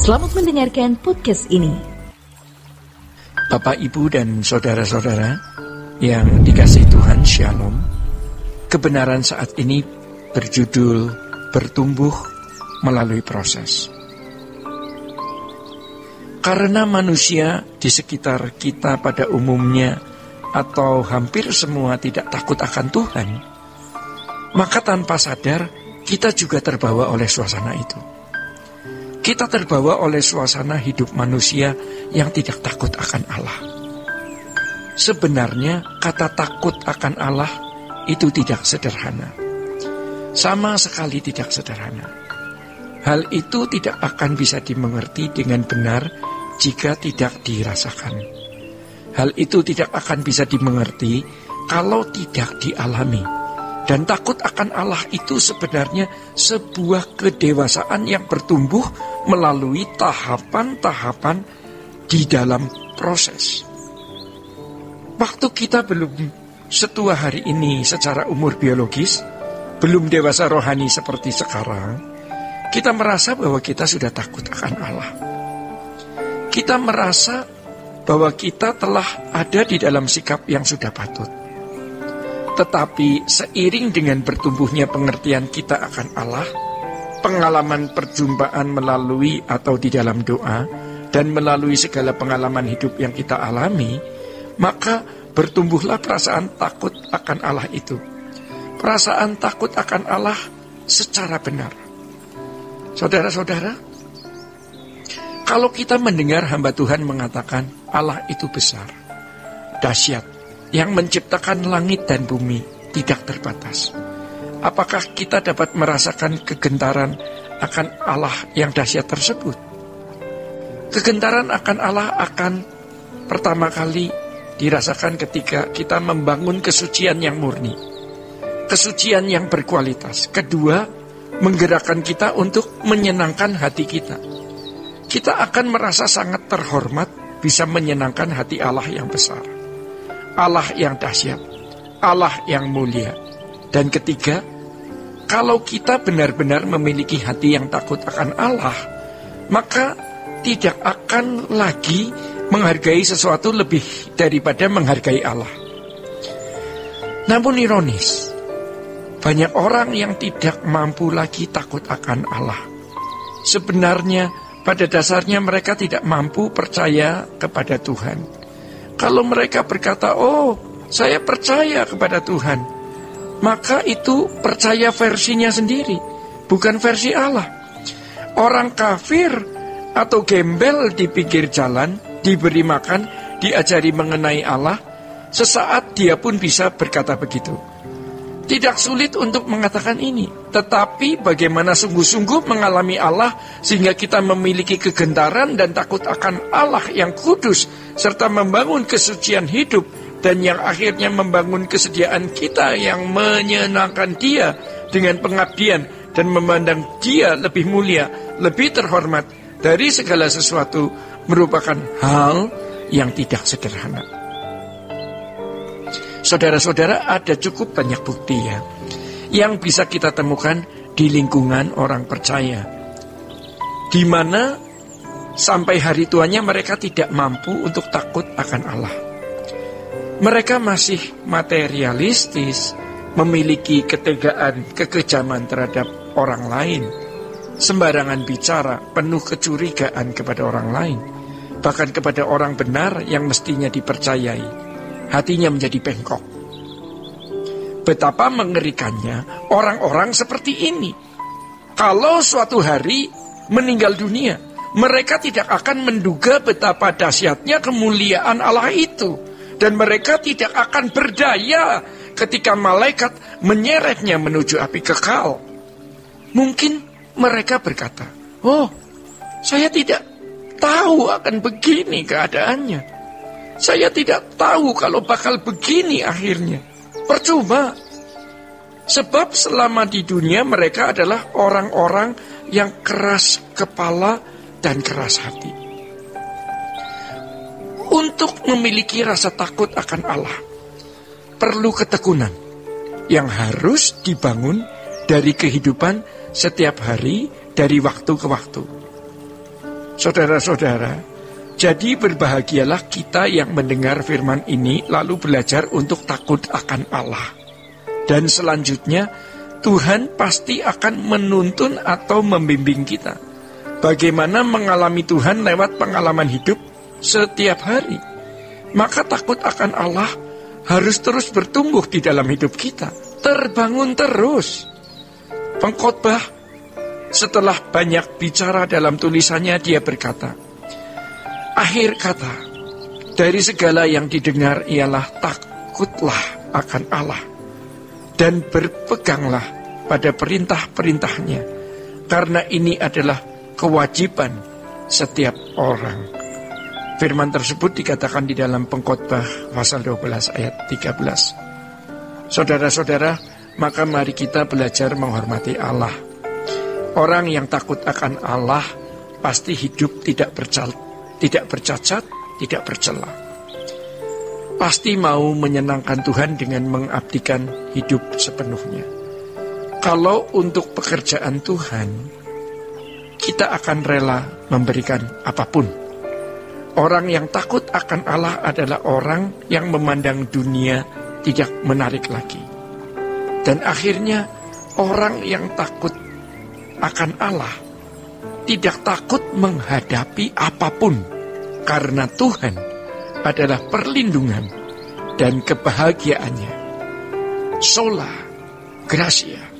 Selamat mendengarkan podcast ini. Bapak, Ibu, dan saudara-saudara yang dikasihi Tuhan, Shalom. Kebenaran saat ini berjudul bertumbuh melalui proses. Karena manusia di sekitar kita pada umumnya atau hampir semua tidak takut akan Tuhan, maka tanpa sadar kita juga terbawa oleh suasana itu. Kita terbawa oleh suasana hidup manusia yang tidak takut akan Allah. Sebenarnya kata takut akan Allah itu tidak sederhana. Sama sekali tidak sederhana. Hal itu tidak akan bisa dimengerti dengan benar jika tidak dirasakan. Hal itu tidak akan bisa dimengerti kalau tidak dialami. Dan takut akan Allah itu sebenarnya sebuah kedewasaan yang bertumbuh melalui tahapan-tahapan di dalam proses. Waktu kita belum setua hari ini secara umur biologis, belum dewasa rohani seperti sekarang, kita merasa bahwa kita sudah takut akan Allah. Kita merasa bahwa kita telah ada di dalam sikap yang sudah patut. Tetapi seiring dengan bertumbuhnya pengertian kita akan Allah, pengalaman perjumpaan melalui atau di dalam doa, dan melalui segala pengalaman hidup yang kita alami, maka bertumbuhlah perasaan takut akan Allah itu. Perasaan takut akan Allah secara benar. Saudara-saudara, kalau kita mendengar hamba Tuhan mengatakan Allah itu besar, dahsyat, yang menciptakan langit dan bumi tidak terbatas, apakah kita dapat merasakan kegentaran akan Allah yang dahsyat tersebut? Kegentaran akan Allah akan pertama kali dirasakan ketika kita membangun kesucian yang murni, kesucian yang berkualitas. Kedua, menggerakkan kita untuk menyenangkan hati kita. Kita akan merasa sangat terhormat bisa menyenangkan hati Allah yang besar, Allah yang dahsyat, Allah yang mulia. Dan ketiga, kalau kita benar-benar memiliki hati yang takut akan Allah, maka tidak akan lagi menghargai sesuatu lebih daripada menghargai Allah. Namun ironis, banyak orang yang tidak mampu lagi takut akan Allah. Sebenarnya pada dasarnya mereka tidak mampu percaya kepada Tuhan. Kalau mereka berkata, oh saya percaya kepada Tuhan, maka itu percaya versinya sendiri, bukan versi Allah. Orang kafir atau gembel di pinggir jalan, diberi makan, diajari mengenai Allah, sesaat dia pun bisa berkata begitu. Tidak sulit untuk mengatakan ini, tetapi bagaimana sungguh-sungguh mengalami Allah sehingga kita memiliki kegentaran dan takut akan Allah yang kudus, serta membangun kesucian hidup, dan yang akhirnya membangun kesediaan kita yang menyenangkan Dia dengan pengabdian dan memandang Dia lebih mulia, lebih terhormat dari segala sesuatu, merupakan hal yang tidak sederhana. Saudara-saudara, ada cukup banyak bukti yang bisa kita temukan di lingkungan orang percaya, di mana sampai hari tuanya mereka tidak mampu untuk takut akan Allah. Mereka masih materialistis, memiliki ketegaan, kekejaman terhadap orang lain, sembarangan bicara, penuh kecurigaan kepada orang lain, bahkan kepada orang benar yang mestinya dipercayai. Hatinya menjadi bengkok. Betapa mengerikannya orang-orang seperti ini. Kalau suatu hari meninggal dunia, mereka tidak akan menduga betapa dahsyatnya kemuliaan Allah itu. Dan mereka tidak akan berdaya ketika malaikat menyeretnya menuju api kekal. Mungkin mereka berkata, oh, saya tidak tahu akan begini keadaannya. Saya tidak tahu kalau bakal begini akhirnya. Percuma. Sebab selama di dunia mereka adalah orang-orang yang keras kepala dan keras hati. Untuk memiliki rasa takut akan Allah, perlu ketekunan yang harus dibangun dari kehidupan setiap hari, dari waktu ke waktu. Saudara-saudara, jadi berbahagialah kita yang mendengar firman ini lalu belajar untuk takut akan Allah. Dan selanjutnya, Tuhan pasti akan menuntun atau membimbing kita. Bagaimana mengalami Tuhan lewat pengalaman hidup setiap hari. Maka takut akan Allah harus terus bertumbuh di dalam hidup kita. Terbangun terus. Pengkhotbah setelah banyak bicara dalam tulisannya, dia berkata, akhir kata dari segala yang didengar ialah takutlah akan Allah dan berpeganglah pada perintah-perintahnya, karena ini adalah kewajiban setiap orang. Firman tersebut dikatakan di dalam Pengkhotbah pasal 12 ayat 13. Saudara-saudara, maka mari kita belajar menghormati Allah. Orang yang takut akan Allah pasti hidup tidak bercacat, tidak bercela. Pasti mau menyenangkan Tuhan dengan mengabdikan hidup sepenuhnya. Kalau untuk pekerjaan Tuhan, kita akan rela memberikan apapun. Orang yang takut akan Allah adalah orang yang memandang dunia tidak menarik lagi. Dan akhirnya orang yang takut akan Allah tidak takut menghadapi apapun, karena Tuhan adalah perlindungan dan kebahagiaannya. Sola Gracia.